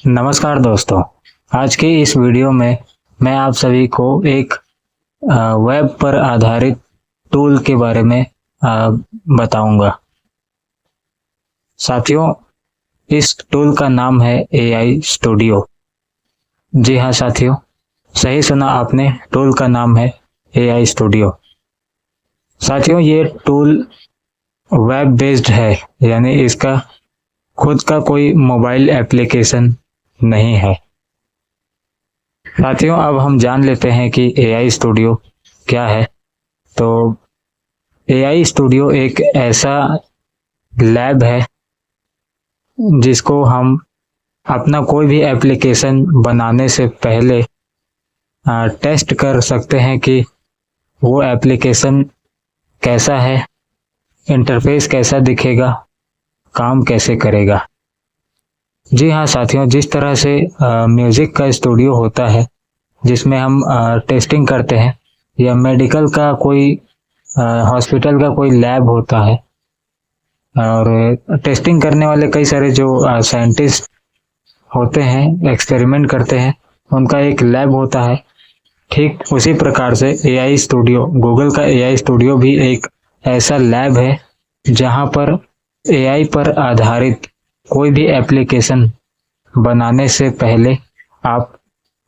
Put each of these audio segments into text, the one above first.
नमस्कार दोस्तों। आज के इस वीडियो में मैं आप सभी को एक वेब पर आधारित टूल के बारे में बताऊंगा। साथियों, इस टूल का नाम है AI स्टूडियो। जी हाँ साथियों, सही सुना आपने, टूल का नाम है AI स्टूडियो। साथियों, ये टूल वेब बेस्ड है, यानी इसका खुद का कोई मोबाइल एप्लीकेशन नहीं है। साथियों, अब हम जान लेते हैं कि AI स्टूडियो क्या है। तो AI स्टूडियो एक ऐसा लैब है जिसको हम अपना कोई भी एप्लीकेशन बनाने से पहले टेस्ट कर सकते हैं कि वो एप्लीकेशन कैसा है, इंटरफेस कैसा दिखेगा, काम कैसे करेगा। जी हाँ साथियों, जिस तरह से म्यूजिक का स्टूडियो होता है जिसमें हम टेस्टिंग करते हैं, या मेडिकल का कोई हॉस्पिटल का कोई लैब होता है और टेस्टिंग करने वाले कई सारे जो साइंटिस्ट होते हैं, एक्सपेरिमेंट करते हैं, उनका एक लैब होता है। ठीक उसी प्रकार से AI स्टूडियो, गूगल का AI स्टूडियो भी एक ऐसा लैब है जहां पर AI पर आधारित कोई भी एप्लीकेशन बनाने से पहले आप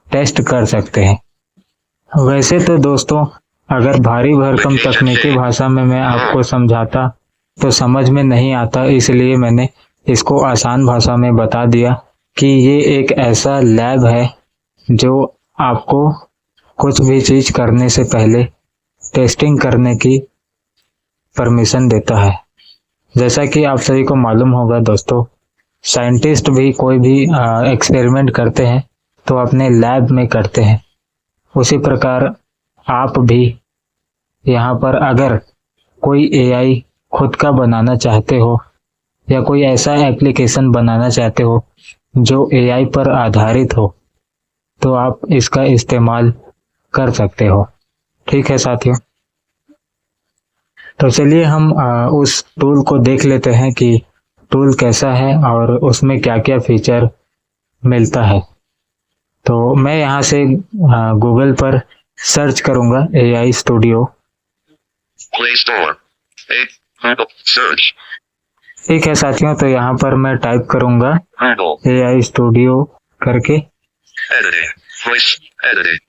टेस्ट कर सकते हैं। वैसे तो दोस्तों, अगर भारी भरकम तकनीकी भाषा में मैं आपको समझाता तो समझ में नहीं आता, इसलिए मैंने इसको आसान भाषा में बता दिया कि ये एक ऐसा लैब है जो आपको कुछ भी चीज करने से पहले टेस्टिंग करने की परमिशन देता है। जैसा कि आप सभी को मालूम होगा दोस्तों, साइंटिस्ट भी कोई भी एक्सपेरिमेंट करते हैं तो अपने लैब में करते हैं। उसी प्रकार आप भी यहाँ पर अगर कोई AI खुद का बनाना चाहते हो या कोई ऐसा एप्लीकेशन बनाना चाहते हो जो AI पर आधारित हो, तो आप इसका इस्तेमाल कर सकते हो। ठीक है साथियों, तो चलिए हम उस टूल को देख लेते हैं कि टूल कैसा है और उसमें क्या क्या फीचर मिलता है। तो मैं यहाँ से गूगल पर सर्च करूंगा AI studio. Play Store. Google Search. ठीक है साथियों, तो यहाँ पर मैं टाइप करूंगा Google. AI स्टूडियो करके। Editing. Voice. Editing.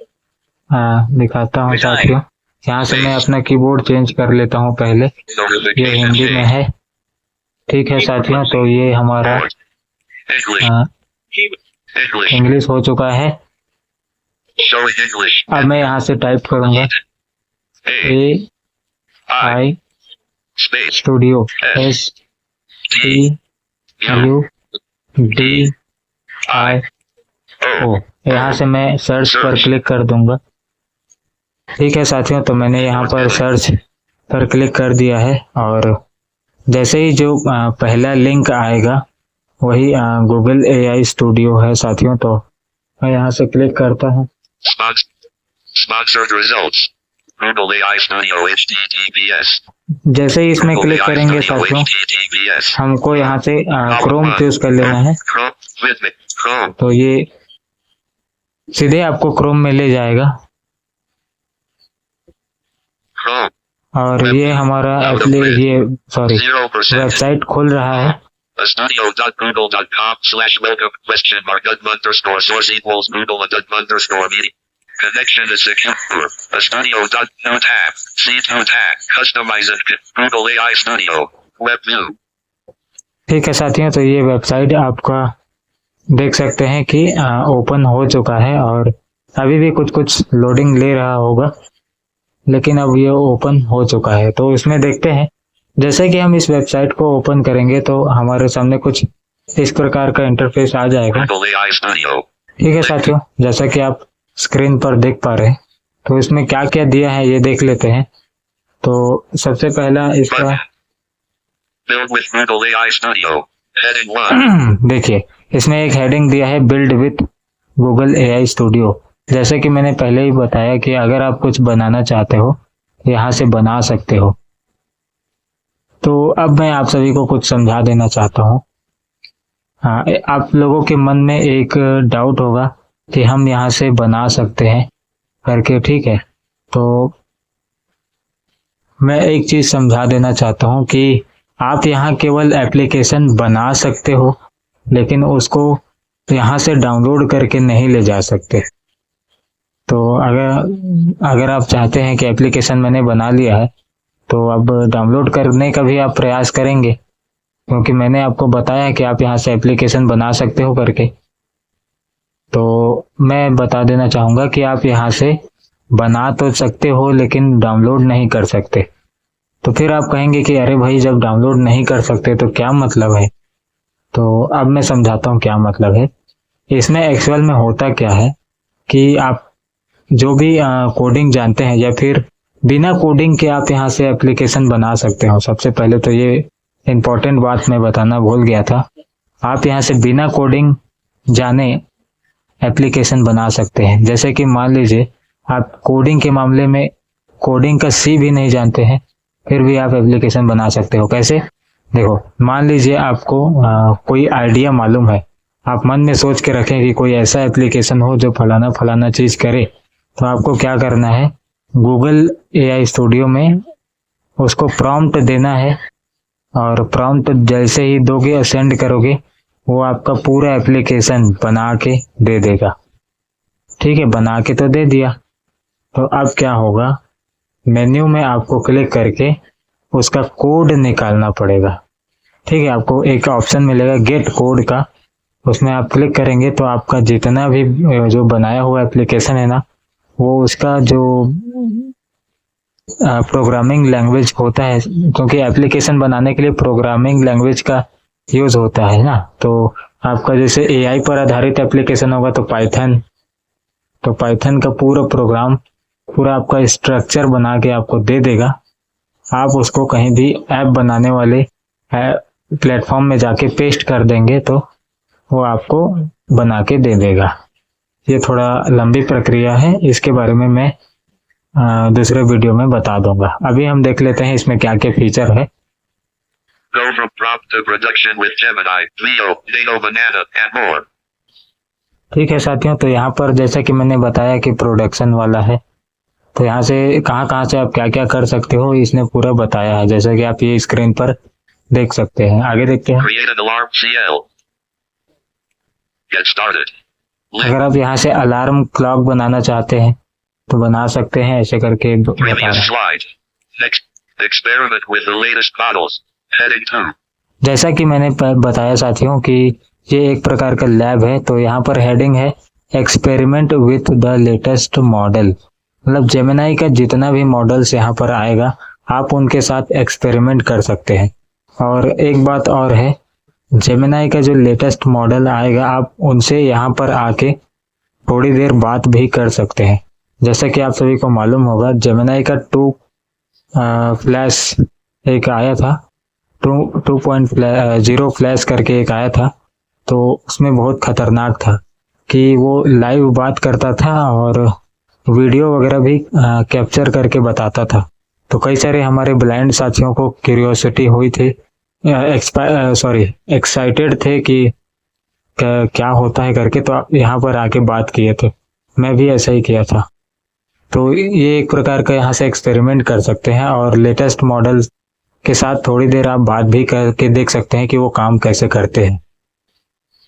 दिखाता हूँ साथियों। यहाँ से मैं अपना कीबोर्ड चेंज कर लेता हूँ पहले। ये हिंदी में है। ठीक है साथियों, तो ये हमारा English. इंग्लिश हो चुका है। Show English. अब मैं यहाँ से टाइप करूंगा AI Space. Studio, STUDIO। यहाँ से मैं सर्च पर क्लिक कर दूंगा। ठीक है साथियों, तो मैंने यहाँ पर सर्च पर क्लिक कर दिया है और जैसे ही जो पहला लिंक आएगा वही गूगल AI स्टूडियो है साथियों। तो मैं यहाँ से क्लिक करता हूँ। Sponsored results. Google AI Studio HTTPS. जैसे ही इसमें क्लिक करेंगे साथियों, हमको यहाँ से क्रोम चूज कर लेना है। Chrome. तो ये सीधे आपको क्रोम में ले जाएगा Chrome. और ये हमारा वेबसाइट खुल रहा है। Studio.google.com/welcome?_source=Google_media. Connection is secure. Studio.2tab. C2tab. Customize it. Google AI Studio. Web view. ठीक है साथियों, तो ये वेबसाइट आपका देख सकते हैं कि ओपन हो चुका है और अभी भी कुछ कुछ लोडिंग ले रहा होगा, लेकिन अब ये ओपन हो चुका है। तो इसमें देखते हैं, जैसे कि हम इस वेबसाइट को ओपन करेंगे तो हमारे सामने कुछ इस प्रकार का इंटरफेस आ जाएगा। ठीक है साथियों, जैसा कि आप स्क्रीन पर देख पा रहे हैं, तो इसमें क्या क्या दिया है ये देख लेते हैं। तो सबसे पहला इसका देखिए, इसमें एक हेडिंग दिया है build with Google AI studio. जैसे कि मैंने पहले ही बताया कि अगर आप कुछ बनाना चाहते हो, यहाँ से बना सकते हो। तो अब मैं आप सभी को कुछ समझा देना चाहता हूँ। हाँ, आप लोगों के मन में एक डाउट होगा कि हम यहाँ से बना सकते हैं करके, ठीक है। तो मैं एक चीज समझा देना चाहता हूँ कि आप यहाँ केवल एप्लीकेशन बना सकते हो, लेकिन उसको यहाँ से डाउनलोड करके नहीं ले जा सकते। तो अगर अगर आप चाहते हैं कि एप्लीकेशन मैंने बना लिया है, तो अब डाउनलोड करने का भी आप प्रयास करेंगे, क्योंकि मैंने आपको बताया है कि आप यहाँ से एप्लीकेशन बना सकते हो करके। तो मैं बता देना चाहूँगा कि आप यहाँ से बना तो सकते हो लेकिन डाउनलोड नहीं कर सकते। तो फिर आप कहेंगे कि अरे भाई, जब डाउनलोड नहीं कर सकते तो क्या मतलब है। तो अब मैं समझाता हूँ क्या मतलब है। इसमें एक्चुअल में होता क्या है कि आप जो भी कोडिंग जानते हैं या फिर बिना कोडिंग के आप यहाँ से एप्लीकेशन बना सकते हो। सबसे पहले तो ये इम्पोर्टेंट बात मैं बताना भूल गया था, आप यहाँ से बिना कोडिंग जाने एप्लीकेशन बना सकते हैं। जैसे कि मान लीजिए आप कोडिंग के मामले में कोडिंग का सी भी नहीं जानते हैं, फिर भी आप एप्लीकेशन बना सकते हो। कैसे? देखो, मान लीजिए आपको कोई आइडिया मालूम है, आप मन में सोच के रखें कि कोई ऐसा एप्लीकेशन हो जो फलाना फलाना चीज करे। तो आपको क्या करना है, गूगल एआई स्टूडियो में उसको प्रॉम्प्ट देना है, और प्रॉम्प्ट जैसे ही दोगे और सेंड करोगे, वो आपका पूरा एप्लीकेशन बना के दे देगा। ठीक है, बना के तो दे दिया। तो अब क्या होगा, मेन्यू में आपको क्लिक करके उसका कोड निकालना पड़ेगा। ठीक है, आपको एक ऑप्शन मिलेगा गेट कोड का, उसमें आप क्लिक करेंगे तो आपका जितना भी जो बनाया हुआ एप्लीकेशन है ना, वो उसका जो प्रोग्रामिंग लैंग्वेज होता है, क्योंकि एप्लीकेशन बनाने के लिए प्रोग्रामिंग लैंग्वेज का यूज होता है ना। तो आपका जैसे एआई पर आधारित एप्लीकेशन होगा तो पाइथन का पूरा प्रोग्राम, पूरा आपका स्ट्रक्चर बना के आपको दे देगा। आप उसको कहीं भी ऐप बनाने वाले प्लेटफॉर्म में जाके पेस्ट कर देंगे तो वो आपको बना के दे देगा। ये थोड़ा लंबी प्रक्रिया है, इसके बारे में मैं दूसरे वीडियो में बता दूंगा। अभी हम देख लेते हैं इसमें क्या क्या फीचर है। Go from prompt to production with Gemini, Leo, Dado Banana, and more. ठीक है साथियों, तो यहाँ पर जैसा कि मैंने बताया कि प्रोडक्शन वाला है, तो यहाँ से कहाँ से आप क्या क्या कर सकते हो इसने पूरा बताया है, जैसा कि आप ये स्क्रीन पर देख सकते हैं। आगे देखते हैं। Create an alarm CL. Get started. अगर आप यहाँ से अलार्म क्लॉक बनाना चाहते हैं तो बना सकते हैं, ऐसे करके बता रहा Previous है। slide. Next. Experiment with the latest models. Heading 2. जैसा कि मैंने बताया साथियों कि ये एक प्रकार का लैब है, तो यहाँ पर हेडिंग है experiment with the latest model. मतलब जेमिनाई का जितना भी मॉडल्स यहाँ पर आएगा, आप उनके साथ एक्सपेरिमेंट कर सकते हैं। और एक बात और है, जेमिनाई का जो लेटेस्ट मॉडल आएगा, आप उनसे यहाँ पर आके थोड़ी देर बात भी कर सकते हैं। जैसा कि आप सभी को मालूम होगा, जेमिनाई का 2 फ्लैश एक आया था, 2.0 फ्लैश करके एक आया था। तो उसमें बहुत खतरनाक था कि वो लाइव बात करता था और वीडियो वगैरह भी कैप्चर करके बताता था। तो कई सारे हमारे ब्लाइंड साथियों को क्यूरियोसिटी हुई थी, एक्साइटेड थे कि क्या होता है करके, तो आप यहाँ पर आके बात किए थे। मैं भी ऐसा ही किया था। तो ये एक प्रकार का यहाँ से एक्सपेरिमेंट कर सकते हैं और लेटेस्ट मॉडल के साथ थोड़ी देर आप बात भी करके देख सकते हैं कि वो काम कैसे करते हैं।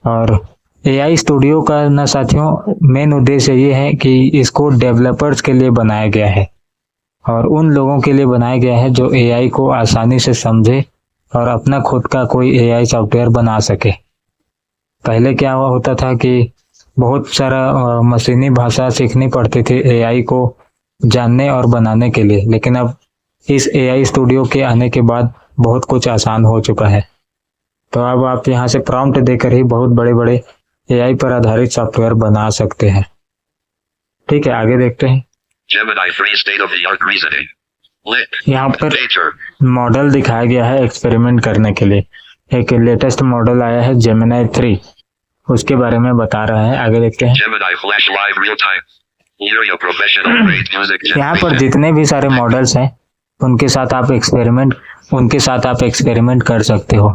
और एआई स्टूडियो का ना साथियों मेन उद्देश्य ये है कि इसको डेवलपर्स के लिए बनाया गया है, और उन लोगों के लिए बनाया गया है जो एआई को आसानी से समझे और अपना खुद का कोई एआई सॉफ्टवेयर बना सके। पहले क्या हुआ होता था कि बहुत सारा मशीनी भाषा सीखनी पड़ती थी एआई को जानने और बनाने के लिए, लेकिन अब इस एआई स्टूडियो के आने के बाद बहुत कुछ आसान हो चुका है। तो अब आप यहाँ से प्रॉम्प्ट देकर ही बहुत बड़े बड़े एआई पर आधारित सॉफ्टवेयर बना सकते हैं। ठीक है, आगे देखते हैं। Gemini 3 state-of-the-art reasoning. Lit. यहाँ पर Nature. मॉडल दिखाया गया है एक्सपेरिमेंट करने के लिए। एक लेटेस्ट मॉडल आया है जेमिनाई 3, उसके बारे में बता रहा है। आगे देखते हैं। Gemini Flash Live Real Time. Lyria Professional Grade Music. यहाँ पर जितने भी सारे मॉडल्स हैं उनके साथ आप एक्सपेरिमेंट कर सकते हो।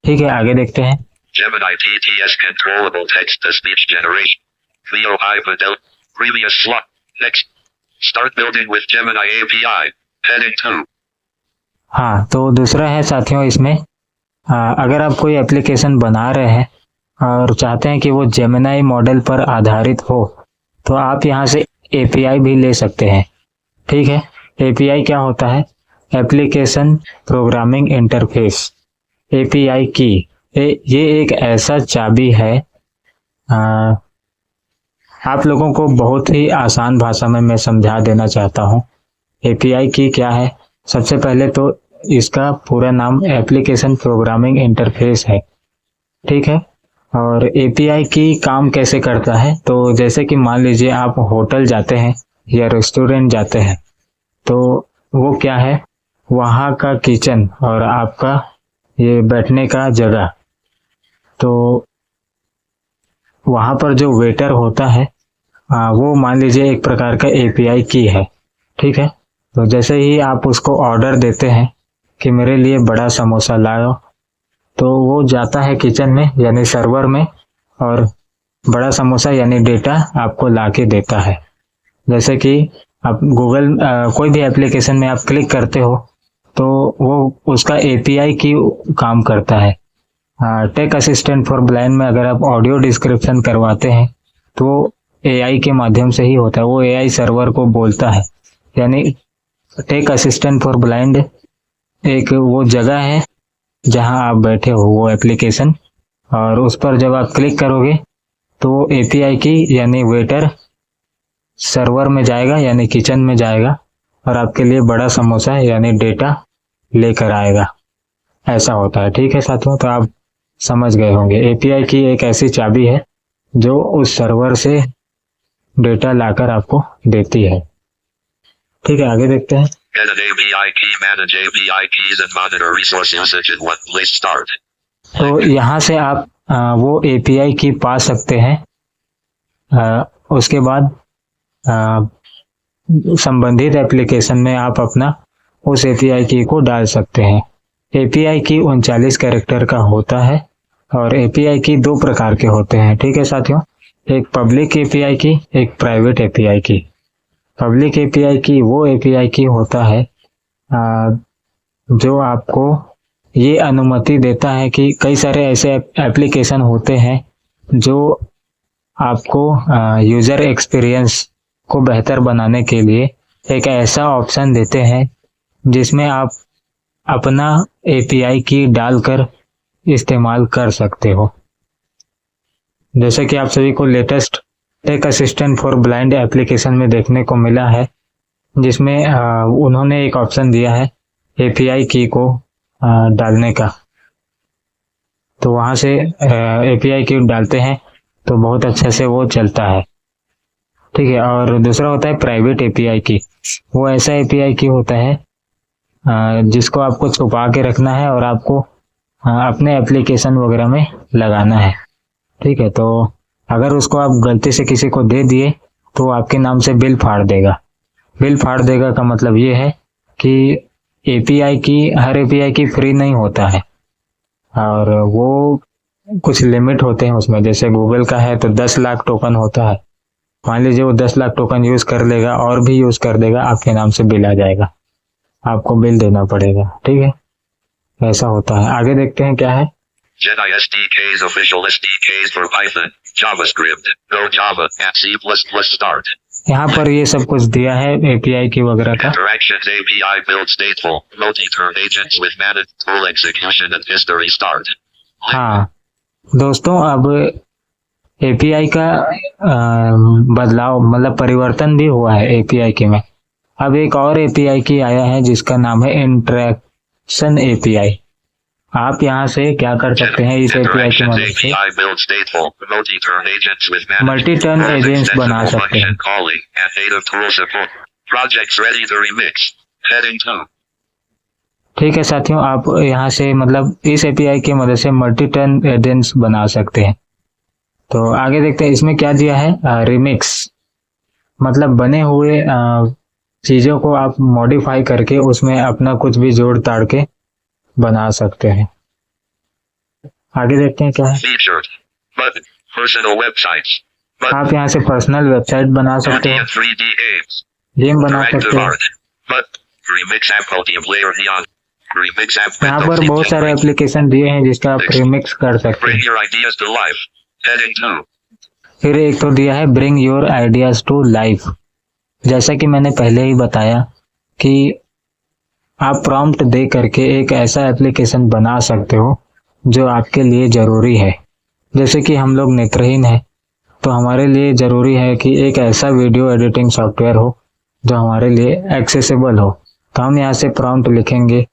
ठीक है, आगे देखते हैं। Gemini TTS controllable text-to-speech generation. Clio Hyperdel. Previous slot. Next. Start building with Gemini API. Heading 2. हाँ, तो दूसरा है साथियों इसमें अगर आप कोई एप्लीकेशन बना रहे हैं और चाहते हैं कि वो जेमिनाई मॉडल पर आधारित हो तो आप यहाँ से एपीआई भी ले सकते हैं। ठीक है, एपीआई क्या होता है? Application programming interface. एपीआई की ये एक ऐसा चाबी है, आप लोगों को बहुत ही आसान भाषा में मैं समझा देना चाहता हूँ। एपीआई की क्या है? सबसे पहले तो इसका पूरा नाम एप्लीकेशन प्रोग्रामिंग इंटरफेस है। ठीक है, और एपीआई की काम कैसे करता है? तो जैसे कि मान लीजिए आप होटल जाते हैं या रेस्टोरेंट जाते हैं, तो वो क्या है, वहाँ का किचन और आपका ये बैठने का जगह, तो वहाँ पर जो वेटर होता है वो मान लीजिए एक प्रकार का एपीआई की है। ठीक है, तो जैसे ही आप उसको ऑर्डर देते हैं कि मेरे लिए बड़ा समोसा लाओ, तो वो जाता है किचन में यानी सर्वर में और बड़ा समोसा यानी डेटा आपको ला के देता है। जैसे कि आप गूगल कोई भी एप्लीकेशन में आप क्लिक करते हो तो वो उसका एपीआई की काम करता है। टेक असिस्टेंट फॉर ब्लाइंड में अगर आप ऑडियो डिस्क्रिप्शन करवाते हैं तो एआई के माध्यम से ही होता है, वो एआई सर्वर को बोलता है। यानी टेक असिस्टेंट फॉर ब्लाइंड एक वो जगह है जहां आप बैठे हो, वो एप्लीकेशन, और उस पर जब आप क्लिक करोगे तो वो एपीआई की यानी वेटर सर्वर में जाएगा यानी किचन में जाएगा और आपके लिए बड़ा समोसा यानी डेटा लेकर आएगा। ऐसा होता है। ठीक है साथियों, तो आप समझ गए होंगे एपीआई की एक ऐसी चाबी है जो उस सर्वर से डेटा लाकर आपको देती है। ठीक है, आगे देखते हैं। Get an API key, manage API keys and monitor resource usage in one place. Start. तो यहाँ से आप वो एपीआई की पा सकते हैं। उसके बाद संबंधित एप्लीकेशन में आप अपना उस एपीआई की को डाल सकते हैं। एपीआई की 39 कैरेक्टर का होता है और एपीआई की दो प्रकार के होते हैं। ठीक है साथियों, एक पब्लिक एपीआई की, एक प्राइवेट एपीआई की। पब्लिक एपीआई की वो एपीआई की होता है जो आपको ये अनुमति देता है कि कई सारे ऐसे एप्लीकेशन होते हैं जो आपको यूजर एक्सपीरियंस को बेहतर बनाने के लिए एक ऐसा ऑप्शन देते हैं जिसमें आप अपना एपीआई की डालकर इस्तेमाल कर सकते हो। जैसे कि आप सभी को latest tech assistant for blind application में देखने को मिला है, जिसमें उन्होंने एक ऑप्शन दिया है एपीआई की को डालने का। तो वहां से एपीआई की डालते हैं तो बहुत अच्छे से वो चलता है। ठीक है, और दूसरा होता है प्राइवेट एपीआई की। वो ऐसा एपीआई की होता है जिसको आपको छुपा के रखना है और आपको अपने एप्लीकेशन वगैरह में लगाना है। ठीक है, तो अगर उसको आप गलती से किसी को दे दिए तो आपके नाम से बिल फाड़ देगा। बिल फाड़ देगा का मतलब ये है कि एपीआई की, हर एपीआई की फ्री नहीं होता है और वो कुछ लिमिट होते हैं उसमें। जैसे गूगल का है तो 10 लाख टोकन होता है। मान लीजिए वो 10 लाख टोकन यूज कर लेगा और भी यूज कर देगा, आपके नाम से बिल आ जाएगा, आपको बिल देना पड़ेगा। ठीक है, ऐसा होता है। आगे देखते हैं क्या है। Jedi SDKs, official SDKs for Python, JavaScript, Go Java, and C++. Start. यहाँ पर ये सब कुछ दिया है एपीआई की वगैरह का। Interactions API build stateful, multi-turn agents with managed tool execution and history. Start. हाँ दोस्तों, अब एपीआई का बदलाव मतलब परिवर्तन भी हुआ है एपीआई की में। अब एक और एपीआई की आया है जिसका नाम है इंटरेक्शन एपीआई। आप यहाँ से क्या कर सकते हैं इस एपीआई की मदद से मल्टी टर्न एजेंट्स बना सकते हैं। ठीक है साथियों, आप यहाँ से मतलब इस एपीआई की मदद से मल्टी टर्न एजेंट्स बना सकते हैं। तो आगे देखते हैं इसमें क्या दिया है। रिमिक्स मतलब बने हुए चीजों को आप मॉडिफाई करके उसमें अपना कुछ भी जोड़ ताड़ के बना सकते हैं। आगे देखते हैं क्या है। Featured. Button. Personal websites. Button. आप यहाँ से पर्सनल वेबसाइट बना सकते हो, 3D games. गेम बना सकते Interactive हो। art. But remix app multiplayer neon. Remix app यहाँ window पर बहुत theme सारे template. एप्लीकेशन दिए हैं जिसका आप रिमिक्स कर सकते Bring हैं। your ideas to life. Heading 2. फिर एक तो दिया है bring your ideas to life. जैसा कि मैंने पहले ही बताया कि आप प्रॉम्प्ट दे करके एक ऐसा एप्लीकेशन बना सकते हो जो आपके लिए जरूरी है। जैसे कि हम लोग नेत्रहीन हैं, तो हमारे लिए जरूरी है कि एक ऐसा वीडियो एडिटिंग सॉफ्टवेयर हो जो हमारे लिए एक्सेसिबल हो। तो हम यहाँ से प्रॉम्प्ट लिखेंगे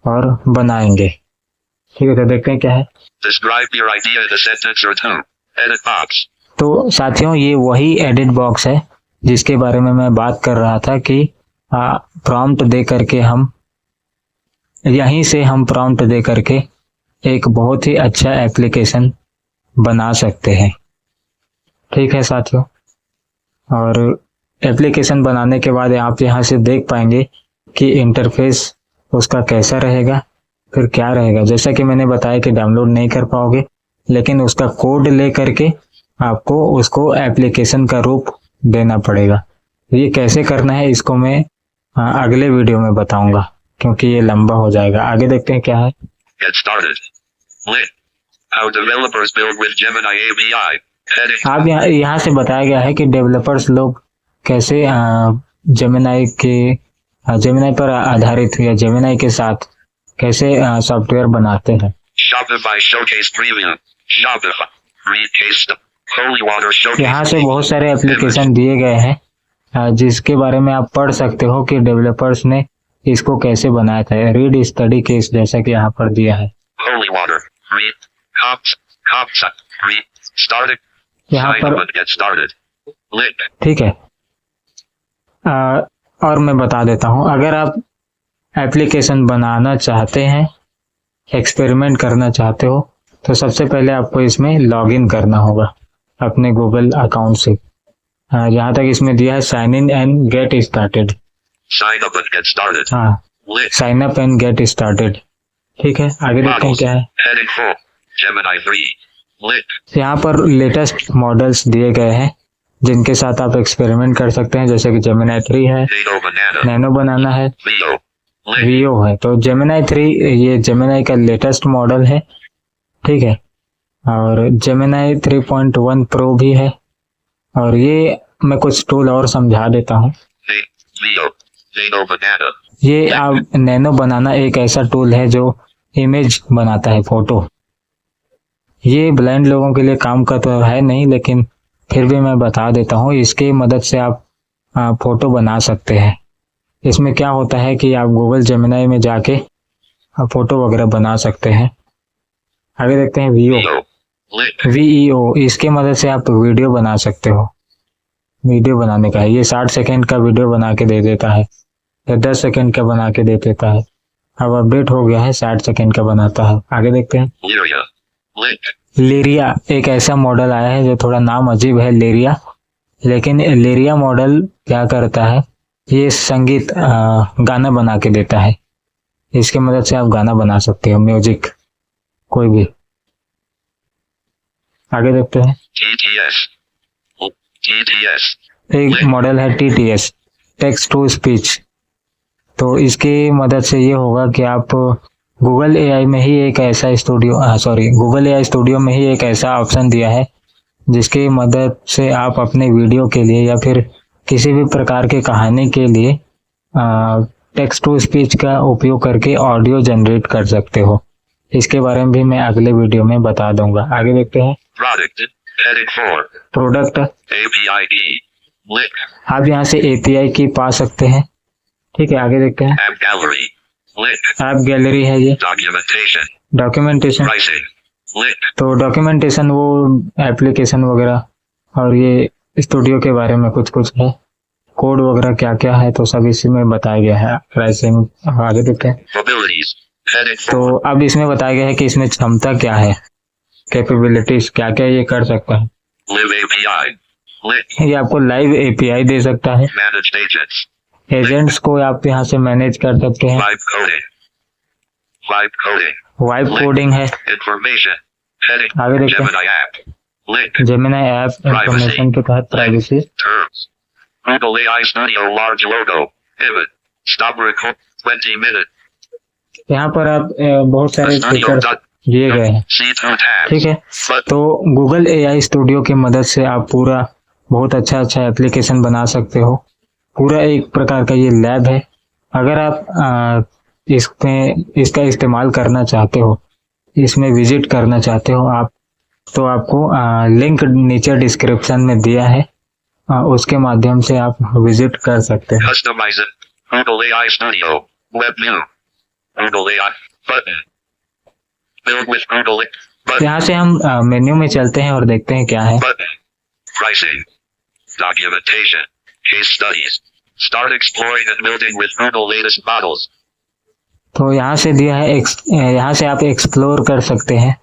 और बनाएंगे। ठीक है, तो देखते हैं क्या है। Describe your idea in a sentence or two. Edit box. तो साथियों, ये वही एडिट बॉक्स है जिसके बारे में मैं बात कर रहा था कि प्रॉम्प्ट दे करके हम यहीं से हम प्रॉम्प्ट दे करके एक बहुत ही अच्छा एप्लीकेशन बना सकते हैं। ठीक है साथियों, और एप्लीकेशन बनाने के बाद आप यहाँ से देख पाएंगे कि इंटरफेस उसका कैसा रहेगा, फिर क्या रहेगा। जैसा कि मैंने बताया कि डाउनलोड नहीं कर पाओगे, लेकिन उसका कोड ले करके आपको उसको एप्लीकेशन का रूप देना पड़ेगा। ये कैसे करना है इसको मैं अगले वीडियो में बताऊंगा, क्योंकि ये लंबा हो जाएगा। आगे देखते हैं क्या है। Get started. Lit. How developers build with Gemini API. Heading. आप यहाँ से बताया गया है कि डेवलपर्स लोग कैसे जेमिनाई पर आधारित या जेमिनाई के साथ कैसे सॉफ्टवेयर बनाते हैं। Shopify Showcase Premium. Shopify. Read case. Holy Water Showcase. यहाँ से बहुत सारे एप्लीकेशन दिए गए हैं जिसके बारे में आप पढ़ सकते हो कि डेवलपर्स ने इसको कैसे बनाया था। रीड स्टडी केस जैसा कि यहाँ पर दिया है। Holy Water. Read. Cops. Read. Started. यहाँ Sign पर up and get started. Lit. ठीक है। और मैं बता देता हूँ, अगर आप एप्लीकेशन बनाना चाहते हैं, एक्सपेरिमेंट करना चाहते हो, तो सबसे पहले आपको इसमें लॉगिन करना होगा अपने गूगल अकाउंट से। जहाँ तक इसमें दिया है sign in and get started. Sign up and get started. हाँ, Lit. Sign up and get started. ठीक है, आगे देखते हैं Models. क्या है। Heading 4. Gemini 3. Lit. यहाँ पर लेटेस्ट मॉडल्स दिए गए हैं जिनके साथ आप एक्सपेरिमेंट कर सकते हैं, जैसे कि जेमिनाई 3 है, Nano Banana. नैनो बनाना है, Leo. Lit. वीओ है। तो जेमिनाई 3 ये जेमिनाई का लेटेस्ट मॉडल है। ठीक है, और जेमिनाई 3.1 प्रो भी है। और ये मैं कुछ टूल और समझा देता हूँ। Leo. Nano Banana. ये आप नैनो बनाना एक ऐसा टूल है जो इमेज बनाता है, फोटो। ये ब्लाइंड लोगों के लिए काम का तो है नहीं, लेकिन फिर भी मैं बता देता हूँ। इसकी मदद से आप फोटो बना सकते हैं। इसमें क्या होता है कि आप गूगल जेमिनाई में जाके फोटो वगैरह बना सकते हैं। आगे देखते हैं वीओ। Leo. Lit. वीईओ, इसके मदद से आप वीडियो बना सकते हो। वीडियो बनाने का है, ये 60 सेकेंड का वीडियो बना के दे देता है या 10 सेकेंड का बना के दे देता है। अब अपडेट हो गया है, 60 सेकेंड का बनाता है। आगे देखते हैं। Lyria. Lit. लेरिया एक ऐसा मॉडल आया है जो थोड़ा नाम अजीब है, लेरिया। लेकिन लेरिया मॉडल क्या करता है, ये संगीत गाना बना के देता है। इसकी मदद से आप गाना बना सकते हो, म्यूजिक कोई भी। आगे देखते हैं। TTS. TTS. एक मॉडल है टीटीएस, टेक्स्ट टू स्पीच। तो इसकी मदद से ये होगा कि आप गूगल एआई में ही एक ऐसा गूगल एआई स्टूडियो में ही एक ऐसा ऑप्शन दिया है जिसकी मदद से आप अपने वीडियो के लिए या फिर किसी भी प्रकार की कहानी के लिए टेक्स्ट टू स्पीच का उपयोग करके ऑडियो जनरेट कर सकते हो। इसके बारे में भी मैं अगले वीडियो में बता दूंगा। आगे देखते हैं। Product. Heading 4. Product, API key. Lit. आप यहाँ से एपीआई की पा सकते हैं। ठीक है, आगे देखते हैं। App gallery. Lit. App gallery है ये। Documentation. Documentation, Pricing. Lit. तो डॉक्यूमेंटेशन वो एप्लीकेशन वगैरह और ये स्टूडियो के बारे में कुछ कुछ है, कोड वगैरह क्या क्या है, तो सब इसी में बताया गया है। प्राइसिंग, आगे देखते हैं। Abilities. Heading 4. तो अब इसमें बताया गया है कि इसमें क्षमता क्या है, कैपेबिलिटीज क्या क्या ये कर सकता है। Live API. Lit. ये आपको लाइव एपीआई दे सकता है। Managed agents. एजेंट्स को आप यहाँ से मैनेज कर सकते हैं। Vibe coding. Vibe coding. Vibe coding है। Information. Heading. आगे देखते हैं Gemini app. Link. Gemini app information के तहत privacy. Terms. Google AI Studio large logo. Image. Stop record. 20 minutes. यहाँ पर आप बहुत सारे Studio. फीचर दिए गए हैं, C2 tabs. ठीक है। But तो गूगल एआई स्टूडियो की मदद से आप पूरा बहुत अच्छा एप्लीकेशन बना सकते हो। पूरा एक प्रकार का ये लैब है। अगर आप इसका इस्तेमाल करना चाहते हो, इसमें विजिट करना चाहते हो आप, तो आपको लिंक नीचे डिस्क्रिप्शन में दिया है, उसके माध्यम से आप विजिट कर सकते हैं। customize it. Google AI Studio. Web view. Google AI button. Build with Google button. यहाँ से हम मेन्यू में चलते हैं और देखते हैं क्या है। Button. Pricing. Documentation. Case studies. Start exploring and building with Google latest models. तो यहाँ से दिया है यहाँ से आप एक्सप्लोर कर सकते हैं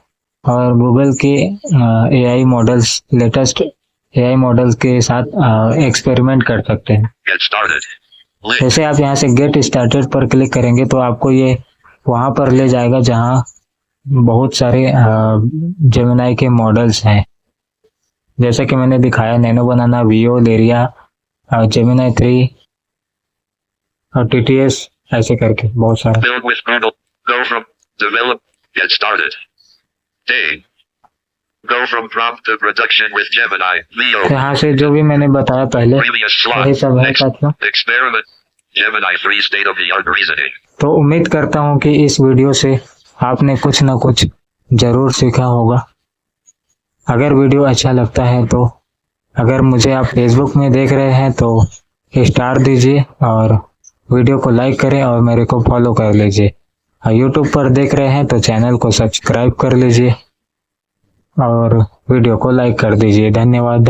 और गूगल के AI models, latest AI models के साथ एक्सपेरिमेंट कर सकते हैं। Get started. Link. जैसे आप यहाँ से गेट स्टार्टेड पर क्लिक करेंगे तो आपको ये वहाँ पर ले जाएगा जहाँ बहुत सारे जेमिनी के मॉडल्स हैं, जैसे कि मैंने दिखाया नैनो बनाना, वीओ, लेरिया, जेमिनी 3 और टीटीएस, ऐसे करके बहुत सारा। Build with Google. Go from develop. Get started. Day. Go from prompt to production with Gemini. Leo. यहाँ से जो भी मैंने बताया पहले Previous वही slot. सब है Next. साथियों। Experiment. Gemini 3 state of the art reasoning. तो उम्मीद करता हूँ कि इस वीडियो से आपने कुछ ना कुछ जरूर सीखा होगा। अगर वीडियो अच्छा लगता है तो, अगर मुझे आप फेसबुक में देख रहे हैं तो स्टार दीजिए और वीडियो को लाइक करें और मेरे को फॉलो कर लीजिए। और यूट्यूब पर देख रहे हैं तो चैनल को सब्सक्राइब कर लीजिए और वीडियो को लाइक कर दीजिए। धन्यवाद।